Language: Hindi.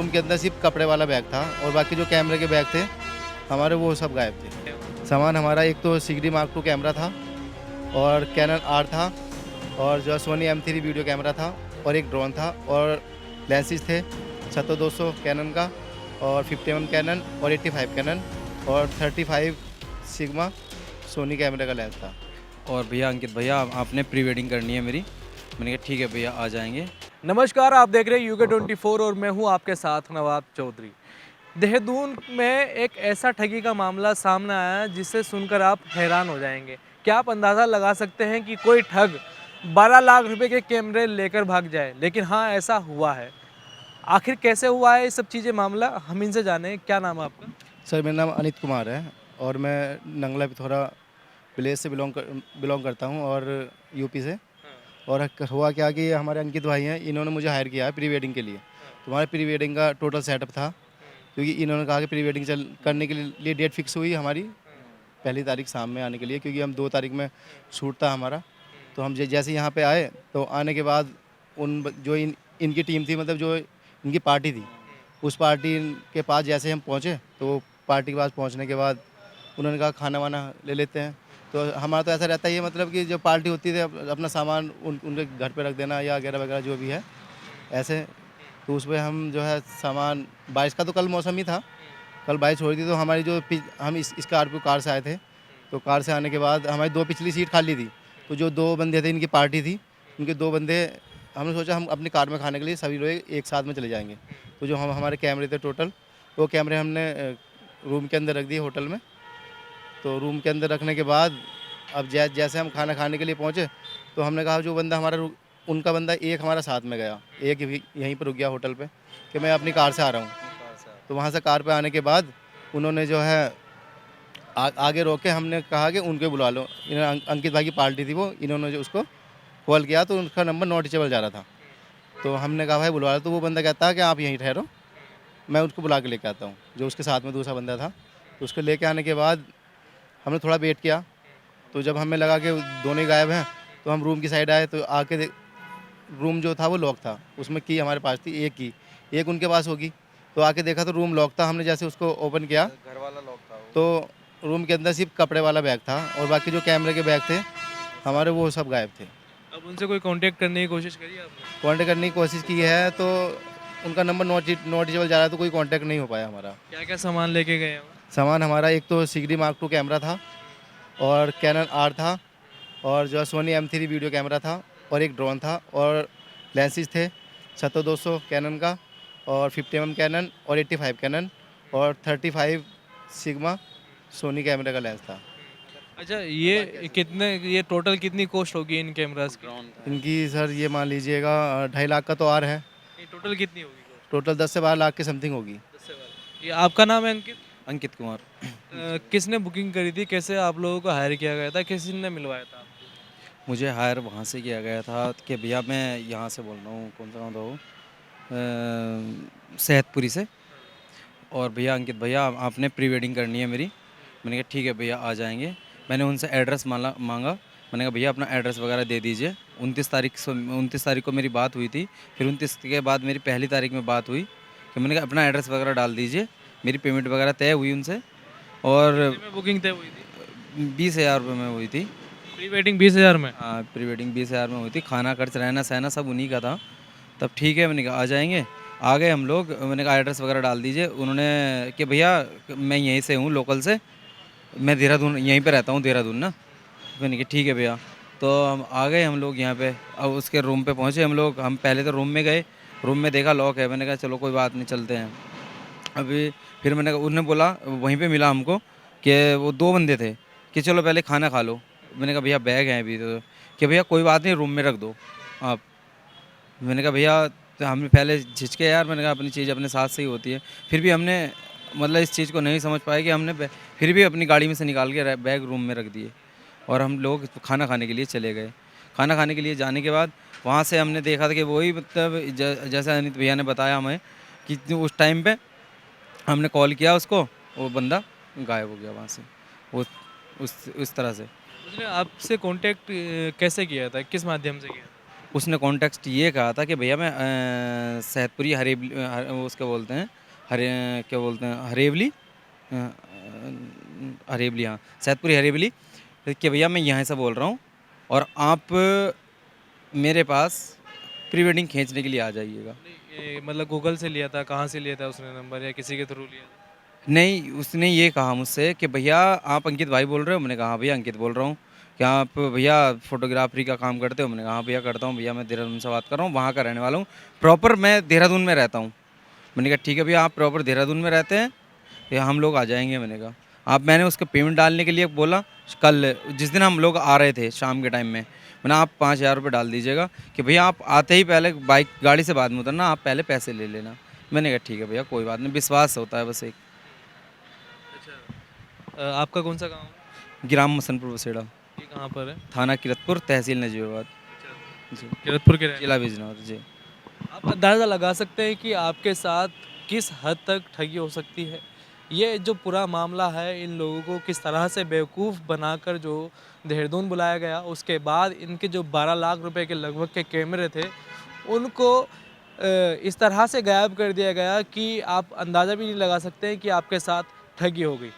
रूम के अंदर सिर्फ कपड़े वाला बैग था और बाकी जो कैमरे के बैग थे हमारे वो सब गायब थे। सामान हमारा एक तो सिगडी मार्क 2 कैमरा था और कैनन आर था और जो सोनी M3 वीडियो कैमरा था और एक ड्रोन था और लेंसेज थे 7200 कैनन का और 51 कैनन और 85 कैनन और 35 सिग्मा सोनी कैमरे का लेंस था। और भैया अंकित भैया आपने प्री वेडिंग करनी है मेरी। मैंने कहा ठीक है भैया आ जाएंगे। नमस्कार, आप देख रहे हैं UK24 और मैं हूं आपके साथ नवाब चौधरी। देहरादून में एक ऐसा ठगी का मामला सामने आया है जिसे सुनकर आप हैरान हो जाएंगे। क्या आप अंदाज़ा लगा सकते हैं कि कोई ठग 12 लाख रुपए के कैमरे लेकर भाग जाए? लेकिन हाँ, ऐसा हुआ है। आखिर कैसे हुआ है ये सब चीज़ें मामला, हम इनसे जाने। क्या नाम है आपका? सर मेरा नाम अनित कुमार है और मैं नंगला पिथौरा विलेज से बिलोंग करता हूँ और यूपी से। और हुआ क्या कि हमारे अंकित भाई हैं, इन्होंने मुझे हायर किया है प्री वेडिंग के लिए। तो हमारे प्री वेडिंग का टोटल सेटअप था, क्योंकि इन्होंने कहा कि प्री वेडिंग करने के लिए डेट फिक्स हुई हमारी 1 तारीख शाम में आने के लिए, क्योंकि हम 2 तारीख में शूट था हमारा। तो हम जैसे यहाँ पे आए तो आने के बाद जो इनकी टीम थी, मतलब जो इनकी पार्टी थी, उस पार्टी के पास जैसे हम पहुँचे तो पार्टी के पास पहुँचने के बाद उन्होंने कहा खाना वाना ले लेते हैं। तो हमारा तो ऐसा रहता है, ये मतलब कि जब पार्टी होती है अपना सामान उनके घर पे रख देना या वगैरह वगैरह जो भी है ऐसे। तो उसमें हम जो है सामान, बारिश का तो कल मौसम ही था, कल बारिश हो रही थी। तो हमारी हम इस कार से आए थे, तो कार से आने के बाद हमारी 2 पिछली सीट खाली थी। तो जो 2 बंदे थे, इनकी पार्टी थी, उनके 2 बंदे, हमने सोचा हम अपनी कार में खाने के लिए सभी लोग एक साथ में चले जाएंगे। तो जो हमारे कैमरे थे टोटल, वो कैमरे हमने रूम के अंदर रख दिए होटल में। तो रूम के अंदर रखने के बाद अब जैसे हम खाना खाने के लिए पहुँचे तो हमने कहा जो बंदा उनका बंदा एक हमारा साथ में गया, एक यहीं पर रुक गया होटल पे कि मैं अपनी कार से आ रहा हूँ। तो वहाँ से कार पे आने के बाद उन्होंने जो है आगे रोक के हमने कहा कि उनको बुला लो। अंकित भाई की पार्टी थी वो, इन्होंने जो उसको कॉल किया तो उनका नंबर नॉट रीचेबल जा रहा था। तो हमने कहा भाई बुलवा लो। तो वो बंदा कहता है कि आप यहीं ठहरो, मैं उसको बुला के लेके आता हूँ। जो उसके साथ में दूसरा बंदा था, तो उसको लेके आने के बाद हमने थोड़ा वेट किया। तो जब हमें लगा कि दोनों ही गायब हैं तो हम रूम की साइड आए। तो आके रूम जो था वो लॉक था, उसमें की हमारे पास थी एक की, एक उनके पास होगी। तो आके देखा तो रूम लॉक था। हमने जैसे उसको ओपन किया, घर वाला लॉक था वो। तो रूम के अंदर सिर्फ कपड़े वाला बैग था और बाकी जो कैमरे के बैग थे हमारे वो सब गायब थे। अब उनसे कोई कांटेक्ट करने की कोशिश करी आपने? कॉन्टेक्ट करने की कोशिश की है तो उनका नंबर नॉट रीचेबल जा रहा है, तो कोई कॉन्टेक्ट नहीं हो पाया हमारा। क्या क्या सामान लेके गए हैं वो? सामान हमारा एक तो सिगडी मार्क 2 कैमरा था और कैनन आर था और जो सोनी M3 वीडियो कैमरा था और एक ड्रोन था और लेंसेज थे 7200 कैनन का और 51 कैनन और 85 कैनन और 35 सिग्मा सोनी कैमरे का लेंस था। अच्छा, ये टोटल कितनी कॉस्ट होगी इन कैमरास की? इनकी सर ये मान लीजिएगा 2.5 लाख का तो आर है। ये टोटल कितनी होगी cost? टोटल 10 से 12 लाख के समथिंग होगी। 10 से 12। ये आपका नाम है अंकित? अंकित कुमार। किसने बुकिंग करी थी? कैसे आप लोगों को हायर किया गया था? किसने मिलवाया था आपको? मुझे हायर वहाँ से किया गया था कि भैया मैं यहाँ से बोल रहा हूँ, कौन सा गाँव था वो, सेहतपुरी से। और भैया अंकित भैया आपने प्री वेडिंग करनी है मेरी। मैंने कहा ठीक है भैया आ जाएंगे। मैंने उनसे एड्रेस मांगा। मैंने कहा भैया अपना एड्रेस वगैरह दे दीजिए। 29 तारीख को मेरी बात हुई थी। फिर 29 के बाद मेरी 1 तारीख में बात हुई कि मैंने कहा अपना एड्रेस वगैरह डाल दीजिए। मेरी पेमेंट वगैरह तय हुई उनसे और कितने में बुकिंग तय हुई थी? 20,000 रुपये में हुई थी। प्री वेडिंग 20,000 में? हाँ, प्री वेडिंग 20,000 में हुई थी। खाना खर्च रहना सहना सब उन्हीं का था। तब ठीक है, मैंने कहा आ जाएंगे। आ गए हम लोग। मैंने कहा एड्रेस वगैरह डाल दीजिए। उन्होंने कि भैया मैं यहीं से हूँ, लोकल से, मैं देहरादून यहीं पे रहता हूँ, देहरादून ना। मैंने कहा ठीक है भैया। तो हम आ गए हम लोग यहाँ पे। अब उसके रूम पे पहुँचे हम लोग। हम पहले तो रूम में गए, रूम में देखा लॉक है। मैंने कहा चलो कोई बात नहीं, चलते हैं अभी। फिर उन्होंने बोला, वहीं पे मिला हमको कि वो 2 बंदे थे कि चलो पहले खाना खा लो। मैंने कहा भैया बैग हैं अभी तो, कि भैया कोई बात नहीं रूम में रख दो आप। मैंने कहा भैया, तो हमने पहले झिझके यार, मैंने कहा अपनी चीज़ अपने साथ से ही होती है। फिर भी हमने मतलब इस चीज़ को नहीं समझ पाए कि हमने फिर भी अपनी गाड़ी में से निकाल के बैग रूम में रख दिए और हम लोग खाना खाने के लिए चले गए। खाना खाने के लिए जाने के बाद वहाँ से हमने देखा था कि वही मतलब जैसा अनित भैया ने बताया हमें कि उस टाइम पे हमने कॉल किया उसको, वो बंदा गायब हो गया वहाँ से। वो उस तरह से उसने आपसे कांटेक्ट कैसे किया था? किस माध्यम से किया था? उसने कॉन्टेक्स्ट ये कहा था कि भैया मैं सैदपुरी हरेबली वो उसके बोलते हैं हरे क्या बोलते हैं हरेबली हरेबली, हाँ सैदपुरी हरेबली, कि भैया मैं यहाँ से बोल रहा हूँ और आप मेरे पास प्री वेडिंग खींचने के लिए आ जाइएगा। ये मतलब गूगल से लिया था, कहाँ से लिया था उसने नंबर, या किसी के थ्रू लिया था? नहीं, उसने ये कहा मुझसे कि भैया आप अंकित भाई बोल रहे हो? मैंने कहा हाँ भैया अंकित बोल रहा हूँ। क्या आप भैया फोटोग्राफरी का काम करते हो? मैंने कहा हाँ भैया करता हूँ, भैया मैं देहरादून से बात कर रहा हूँ, वहाँ का रहने वाला हूँ, प्रॉपर मैं देहरादून में रहता हूँ। मैंने कहा ठीक है भैया, आप प्रॉपर देहरादून में रहते हैं, या हम लोग आ जाएंगे। मैंने कहा आप, मैंने उसको पेमेंट डालने के लिए बोला कल जिस दिन हम लोग आ रहे थे शाम के टाइम में, मैंने आप 5,000 रुपये डाल दीजिएगा कि भैया आप आते ही पहले बाइक गाड़ी से बाद में उतरना, आप पहले पैसे ले लेना। मैंने कहा ठीक है भैया कोई बात नहीं, विश्वास होता है बस एक। आपका कौन सा गाँव है? ग्राम मसनपुर बसेड़ा, ये कहाँ पर है? थाना किरतपुर, तहसील नजीबाबाद, जी, किरतपुर के रहने जिला बिजनौर जी। आप अंदाज़ा लगा सकते हैं कि आपके साथ किस हद तक ठगी हो सकती है। ये जो पूरा मामला है, इन लोगों को किस तरह से बेवकूफ़ बनाकर जो देहरादून बुलाया गया, उसके बाद इनके जो 12 लाख रुपए के लगभग के कैमरे थे, उनको इस तरह से गायब कर दिया गया कि आप अंदाज़ा भी नहीं लगा सकते हैं कि आपके साथ ठगी हो गई।